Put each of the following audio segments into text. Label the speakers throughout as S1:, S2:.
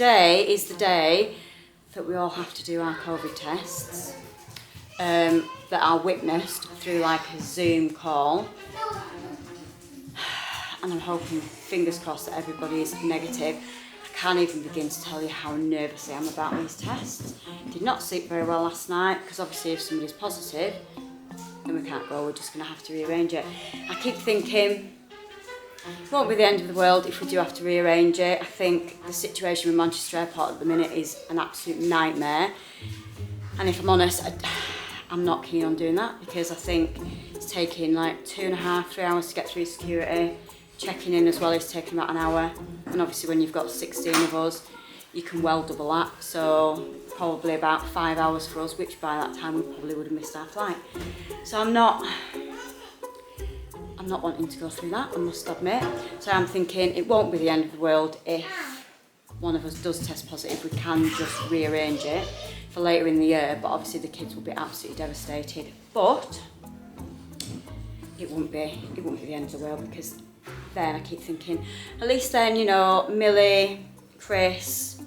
S1: today is the day that we all have to do our COVID tests that are witnessed through like a Zoom call. And I'm hoping, fingers crossed, that everybody is negative. I can't even begin to tell you how nervous I am about these tests. Did not sleep very well last night because obviously if somebody's positive, then we can't go, we're just going to have to rearrange it. I keep thinking, it won't be the end of the world if we do have to rearrange it. I think the situation with Manchester Airport at the minute is an absolute nightmare. And if I'm honest, I'm not keen on doing that because I think it's taking like 2.5, 3 hours to get through security. Checking in as well is taking about an hour. And obviously when you've got 16 of us, you can well double that. So probably about 5 hours for us, which by that time we probably would have missed our flight. So I'm not wanting to go through that, I must admit. So I'm thinking it won't be the end of the world if one of us does test positive. We can just rearrange it for later in the year, but obviously the kids will be absolutely devastated. But it won't be the end of the world because then I keep thinking, at least then, you know, Millie, Chris,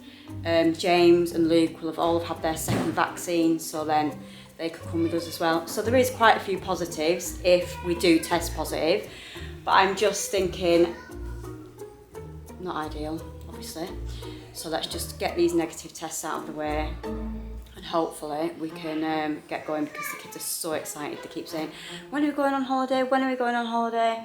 S1: James and Luke will have all had their second vaccine, so then they could come with us as well. So there is quite a few positives if we do test positive, but I'm just thinking, not ideal, obviously. So let's just get these negative tests out of the way and hopefully we can get going because the kids are so excited. They keep saying, when are we going on holiday? When are we going on holiday?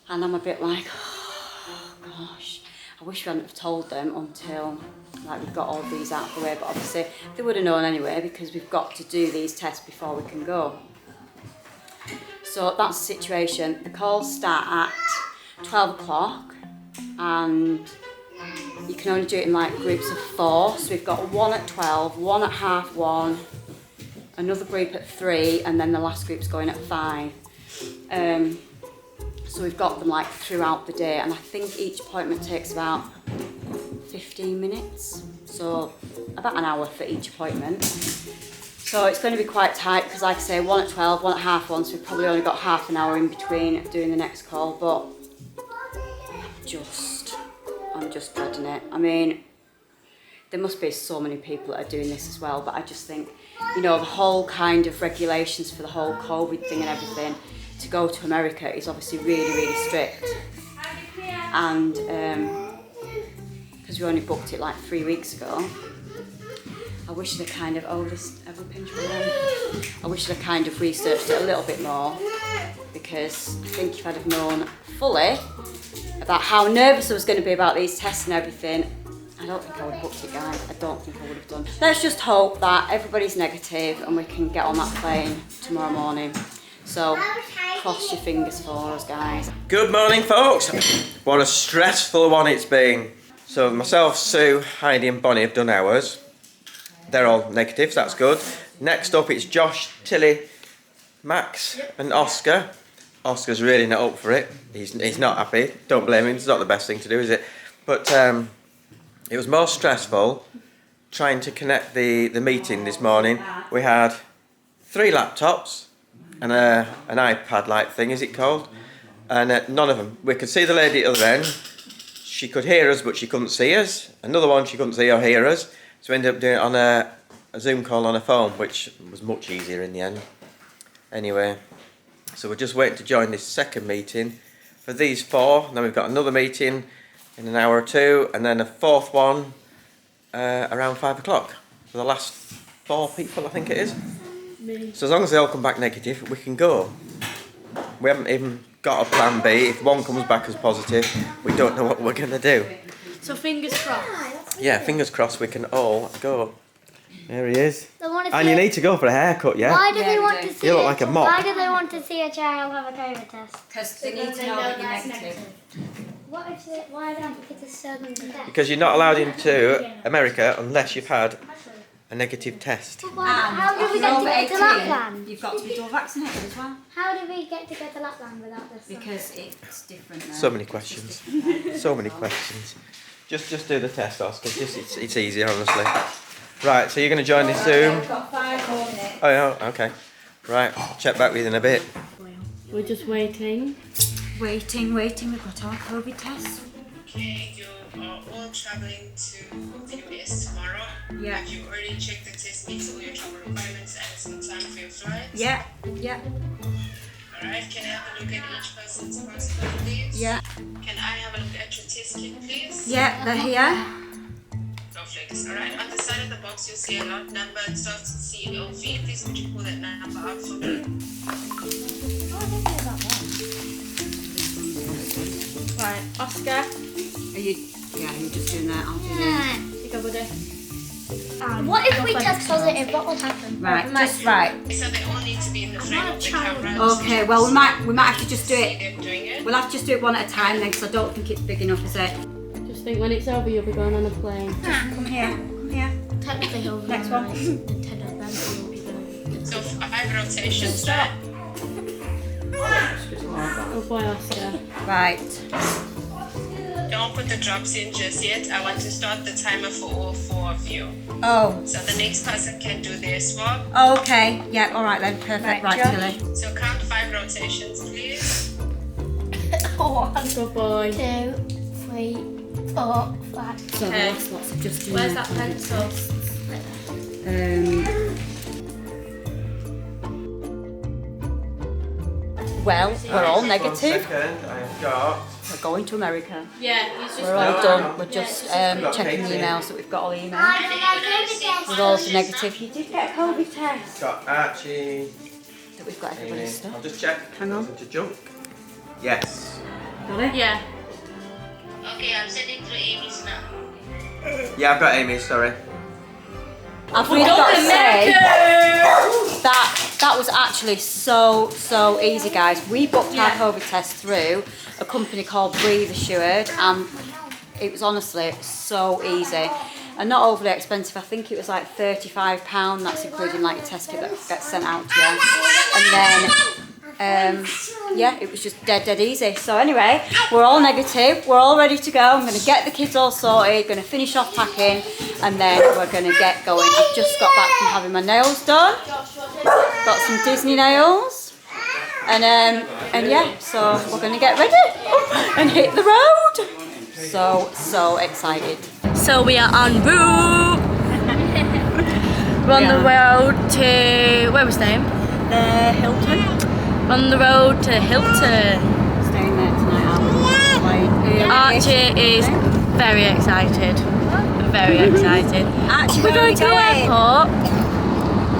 S1: And I'm a bit like, oh gosh, I wish we hadn't have told them until like we've got all these out of the way, but obviously they would have known anyway because we've got to do these tests before we can go. So that's the situation. The calls start at 12 o'clock and you can only do it in like groups of 4. So we've got one at 12, one at 1:30, another group at 3, and then the last group's going at 5. So we've got them like throughout the day, and I think each appointment takes about 15 minutes, so about an hour for each appointment. So it's going to be quite tight because, like I say, one at 12, one at 1:30, so we've probably only got half an hour in between doing the next call, but I'm just dreading it. I mean, there must be so many people that are doing this as well, but I just think, you know, the whole kind of regulations for the whole COVID thing and everything, to go to America is obviously really, really strict. And because we only booked it like 3 weeks ago, I wish they kind of, I wish they kind of researched it a little bit more, because I think if I'd have known fully about how nervous I was going to be about these tests and everything, I don't think I would have booked it, guys. I don't think I would have done. Let's just hope that everybody's negative and we can get on that plane tomorrow morning. So cross your fingers for us, guys.
S2: Good morning, folks. What a stressful one it's been. So myself, Sue, Heidi and Bonnie have done ours. They're all negatives, that's good. Next up it's Josh, Tilly, Max and Oscar. Oscar's really not up for it. He's not happy. Don't blame him, it's not the best thing to do, is it? But it was more stressful trying to connect the meeting this morning. We had 3 laptops and an iPad-like thing, is it called? And none of them. We could see the lady at the other end. She could hear us, but she couldn't see us. Another one, she couldn't see or hear us. So we ended up doing it on a Zoom call on a phone, which was much easier in the end. Anyway, so we're just waiting to join this second meeting for these 4. And then we've got another meeting in an hour or 2, and then a 4th one around 5 o'clock for the last 4 people, I think it is. So as long as they all come back negative, we can go. We haven't even got a plan B. If one comes back as positive, we don't know what we're going to do.
S3: So fingers crossed.
S2: Yeah, fingers crossed we can all go. There he is. And you need to go for a haircut, yeah?
S4: Why do they want to see?
S2: You look like a mop.
S4: Why do they want to see a child have a COVID test?
S1: Because they need to know that you're negative.
S4: What if they, why don't the kids show them the test?
S2: Because you're not allowed into America unless you've had a negative test.
S4: How did we get to go to Lapland?
S1: You've got to be dual vaccinated as well.
S4: How did we get to go to Lapland without this?
S1: Because it's different now.
S2: So many questions. So many questions. Just do the test, Oscar. It's easier, honestly. Right, so you're going to join this Zoom?
S1: We've got 5 more minutes.
S2: Oh, yeah, okay. Right, I'll check back with you in a bit.
S3: We're just waiting.
S1: Waiting. We've got our COVID tests.
S5: Okay, you are all traveling to the US tomorrow.
S1: Yeah.
S5: Have you already checked the test meets all your travel requirements and it's in time for your flight?
S1: Yeah.
S5: Alright, can I have a look at each person's passport, please?
S1: Yeah.
S5: Can I have a look at your test kit, please?
S1: Yeah, they're here.
S5: Perfect. Alright, on the side of the box you'll see a lot number. It starts with COV. Please would you pull that number out for me?
S3: Right, Oscar.
S1: Are you? Yeah, you're just doing that. I'll do that.
S3: You go, buddy.
S4: What if we test positive? What will happen?
S1: Right, just right.
S5: So they all need to be in the frame of the camera.
S1: Okay, well we might have to just do
S5: See
S1: it.
S5: them doing it.
S1: We'll have to just do it one at a time then, because I don't think it's big enough, is it?
S3: Just think when it's over, you'll be going on a plane.
S1: Come here. Come here.
S3: Technically, he'll
S1: Next one.
S3: Nintendo then will be going.
S5: So 5 rotations, right?
S3: Oh boy, Oscar.
S1: Right.
S5: Don't put the drops in just yet. I want to start the timer for all 4 of you.
S1: Oh.
S5: So the next person can do their swab.
S1: Oh, okay. Yeah. All right then. Perfect. Right, Tilly.
S5: So count 5 rotations, please.
S4: 1,
S3: Good boy.
S4: 2, 3, 4, 5.
S1: So
S3: Okay.
S1: lots of just doing
S3: Where's
S1: their
S3: that pencil?
S1: Well, we're all
S2: 1
S1: negative.
S2: second, I've got.
S1: We're going to America.
S3: Yeah, he's just
S1: We're all
S2: No,
S1: done.
S2: no.
S1: We're just
S2: got
S1: checking the
S2: Katie.
S1: emails that we've got all the emails. With all the negative. You did get a COVID test.
S2: Got Archie.
S1: That we've got everybody's
S2: Amy.
S1: stuff.
S2: I'll just check.
S1: Hang on.
S2: Into junk. Yes.
S1: Got it?
S3: Yeah.
S5: Okay, I'm sending through Amy's now.
S2: Yeah, I've got Amy. Sorry.
S1: I've really got to say that was actually so easy, guys. We booked our COVID test through a company called Breathe Assured, and it was honestly so easy and not overly expensive. I think it was like £35. That's including like your test kit that gets sent out to you, and then yeah, it was just dead easy. So anyway, we're all negative. We're all ready to go. I'm going to get the kids all sorted. Going to finish off packing, and then we're going to get going. I've just got back from having my nails done. Got some Disney nails, and yeah. So we're going to get ready and hit the road. So excited.
S3: So we are en route. We're on the road to, where are we staying?
S1: Hilton.
S3: We're on the road to Hilton.
S1: Staying there tonight.
S3: Archie is very excited. Very excited.
S1: Actually,
S3: We're going to the airport.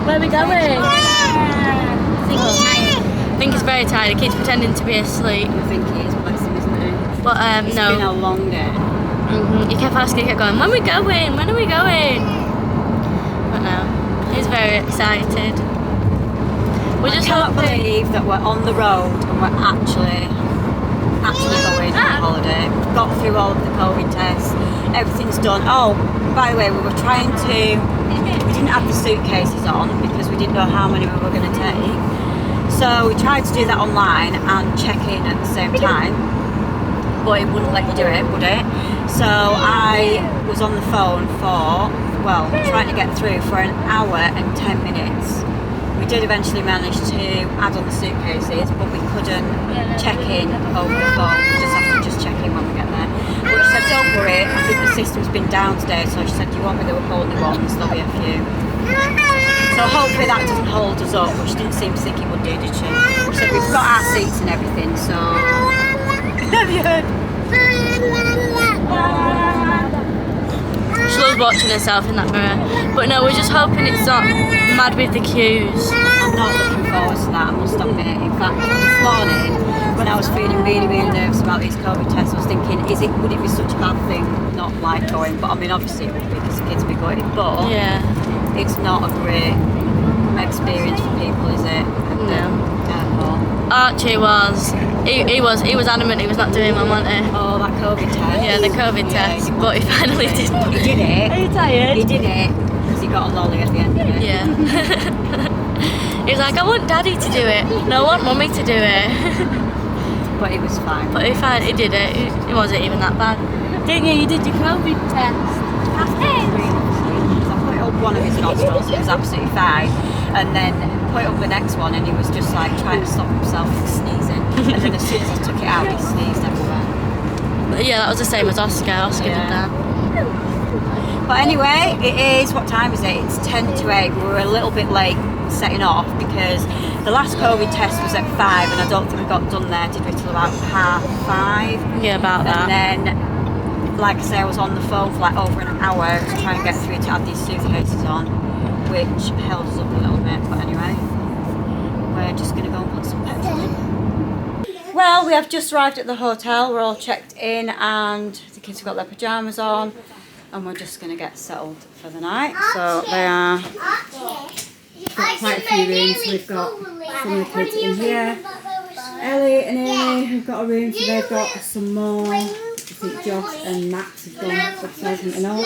S3: Where are we going? I think he's very tired. He keeps pretending to be asleep.
S1: I think he is, bless him, isn't he?
S3: But
S1: It's been a
S3: no.
S1: long day.
S3: He kept asking, he kept going, when are we going? When are we going? But no, he's very excited. We're just
S1: I can't
S3: hoping.
S1: believe that we're on the road and we're actually going on holiday. We've got through all of the COVID tests. Everything's done. Oh, by the way, we didn't have the suitcases on because we didn't know how many we were going to take. So we tried to do that online and check in at the same time, but it wouldn't let you do it, would it? So I was on the phone trying to get through for an hour and 10 minutes. We did eventually manage to add on the suitcases, but we couldn't check in over the phone. We just have to check in when we get there. But she said, don't worry, I think the system's been down today, so she said, do you want me to uphold the ones? There'll be a few. So hopefully that doesn't hold us up, but she didn't seem to think it would do, did she? She said, we've got our seats and everything, so... Have you heard?
S3: She loves watching herself in that mirror. But no, we're just hoping it's not mad with the queues.
S1: I'm not looking forward to that, I must admit. In fact, this morning, when I was feeling really nervous about these COVID tests, I was thinking, would it be such a bad thing not like going? But I mean, obviously it would be because the kids will be going. But
S3: Yeah.
S1: it's not a great experience for people, is it?
S3: No.
S1: Airport.
S3: Archie he was adamant he was not doing one, wasn't he?
S1: Oh, that COVID test.
S3: Yeah, the COVID test. But he finally did.
S1: He did it.
S3: Are you tired?
S1: He did it because he got a lolly at the end of it.
S3: Yeah. He was like, I want Daddy to do it. No, I want Mummy to do it.
S1: But it was fine.
S3: But he did it. It wasn't even that bad. Didn't you? You did your COVID test.
S1: I put it up one of his nostrils, it was absolutely fine. And then put up the next one and he was just like trying to stop himself from sneezing. And then as soon as I took it out, he sneezed everywhere.
S3: Yeah, that was the same as Oscar. Oscar did that.
S1: But anyway, it is, what time is it? It's 10 to 8. We were a little bit late setting off because the last COVID test was at 5 and I don't think we got done there, did we, till about 5:30?
S3: Yeah, about that.
S1: And then, like I say, I was on the phone for like over an hour to try and get through to have these suitcases on, which held us up a little bit. But anyway, we're just going to go and put some petrol in. Well, we have just arrived at the hotel. We're all checked in and the kids have got their pyjamas on. And we're just going to get settled for the night. So they are, we've got quite a few rooms. We've got some of the kids in here. Ellie and Amy have got a room, so they've got some more. I think Josh and Max have gone upstairs and all.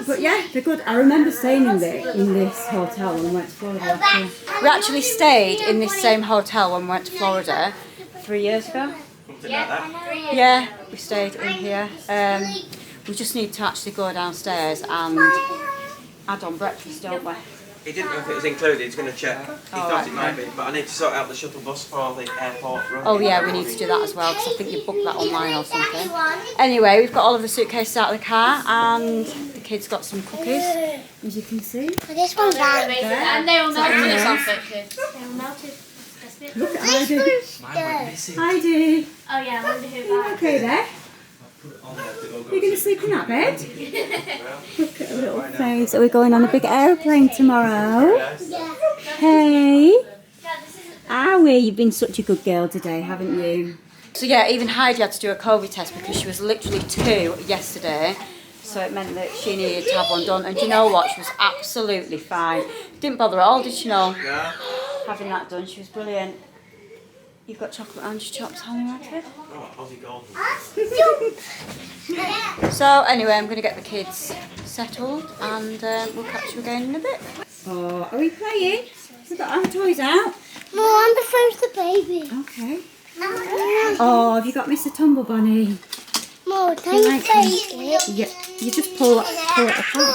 S1: But yeah, they're good. I remember staying in this hotel when we went to Florida last year. We actually stayed in this same hotel when we went to Florida 3 years ago.
S2: Something like that.
S1: Yeah, we stayed in here. We just need to actually go downstairs and add on breakfast, don't we?
S2: He didn't know if it was included, he's going to check. He thought it might be, but I need to sort out the shuttle bus for the airport run.
S1: Oh yeah, we need to do that as well, because I think you booked that online or something. Anyway, we've got all of the suitcases out of the car and the kids got some cookies, as you can see.
S4: This one's bad.
S3: And they will melt in this outfit, kids.
S4: They were melted.
S1: Look at Heidi. Heidi,
S3: Oh yeah, I wonder who
S1: you okay there? You're going to sleep in that bed? Look at her little face. Are we going on a big aeroplane tomorrow? Hey? Are we? You've been such a good girl today, haven't you? So yeah, even Heidi had to do a COVID test because she was literally 2 yesterday. So it meant that she needed to have one done. And do you know what? She was absolutely fine. Didn't bother at all, did she know?
S2: Yeah.
S1: Having that done, she was brilliant. You've got chocolate and your chops, honey, Radford?
S2: Oh, Aussie Golden.
S1: So anyway, I'm going to get the kids settled and we'll catch you again in a bit. Oh, are we playing? We've got our toys out.
S4: More on the phone's the baby.
S1: Okay. Oh, have you got Mr. Tumble Bunny?
S4: More, don't you take it?
S1: Yeah, you just pull it apart, don't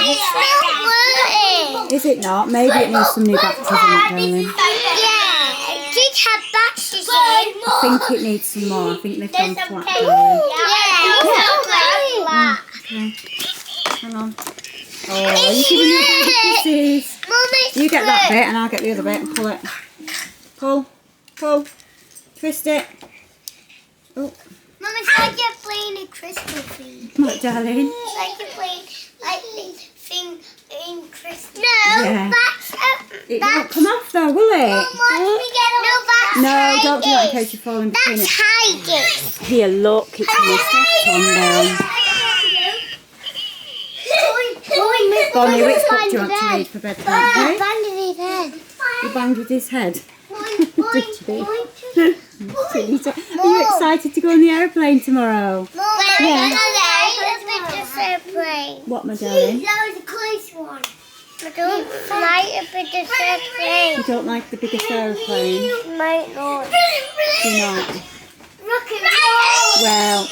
S1: you?
S4: It's not working.
S1: Is it not? Maybe it needs some new batteries in it, darling.
S4: Yeah, it did have batteries in.
S1: I think it needs some more. I think they've gone flat, darling.
S4: Yeah,
S1: Okay. Hang on. Oh, you're giving me baby kisses. You get that bit and I'll get the other bit and pull it. Pull. Pull. Twist it. Oh.
S4: Mum, it's like you're playing a crystal thing.
S1: What, darling?
S4: It's like you're playing like this thing in crystal.
S1: Yeah. It won't come off though, will it? No, don't do that in case you fall in between it.
S4: Hide it.
S1: Here, look, it's Mr. Tumble. Bonnie, which book do you want to read for bedtime? Hey?
S4: Banded his head.
S1: You banged with his head. Did you? Are you excited to go on the aeroplane tomorrow?
S4: Yeah. Airplane.
S1: What, my darling?
S4: That was a close one. I don't like a bigger airplane.
S1: You don't like the biggest aeroplane?
S4: Might not.
S1: Do you not?
S4: Rock and roll.
S1: Well,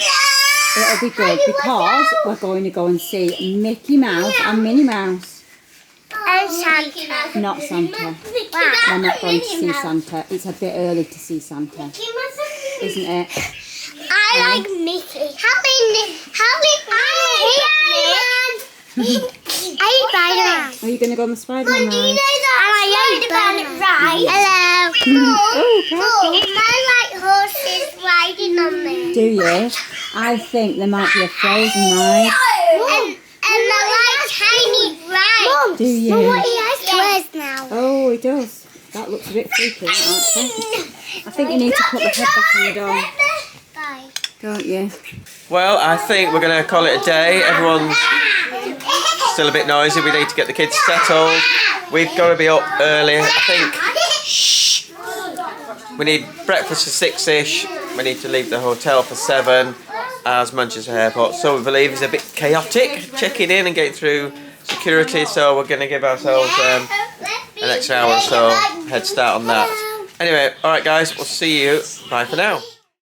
S1: it'll be good because we're going to go and see Mickey Mouse and Minnie Mouse.
S4: And Santa.
S1: Not Santa. We're not going to see Santa. It's a bit early to see Santa, isn't it?
S4: I like Mickey. I Spider-Man.
S1: Are you going to go on the Spider-Man
S4: Do you know
S1: ride?
S4: that Spider-Man ride? Hello.
S1: Oh, careful.
S4: I like horses riding on me.
S1: Do you? I think there might be a Frozen ride.
S4: And I like tiny rides.
S1: Do you?
S4: What he has to now.
S1: Oh, he does. That looks a bit freaky, actually. I think you need to put the head back on the door,
S4: Bye.
S1: don't you?
S2: Well, I think we're going to call it a day. Everyone's still a bit noisy. We need to get the kids settled. We've got to be up early. I think. Shh. We need breakfast for 6ish. We need to leave the hotel for 7 as Manchester Airport. So we believe it's a bit chaotic checking in and getting through security. So we're going to give ourselves an extra hour or so head start on that. Anyway, alright guys, we'll see you. Bye for now.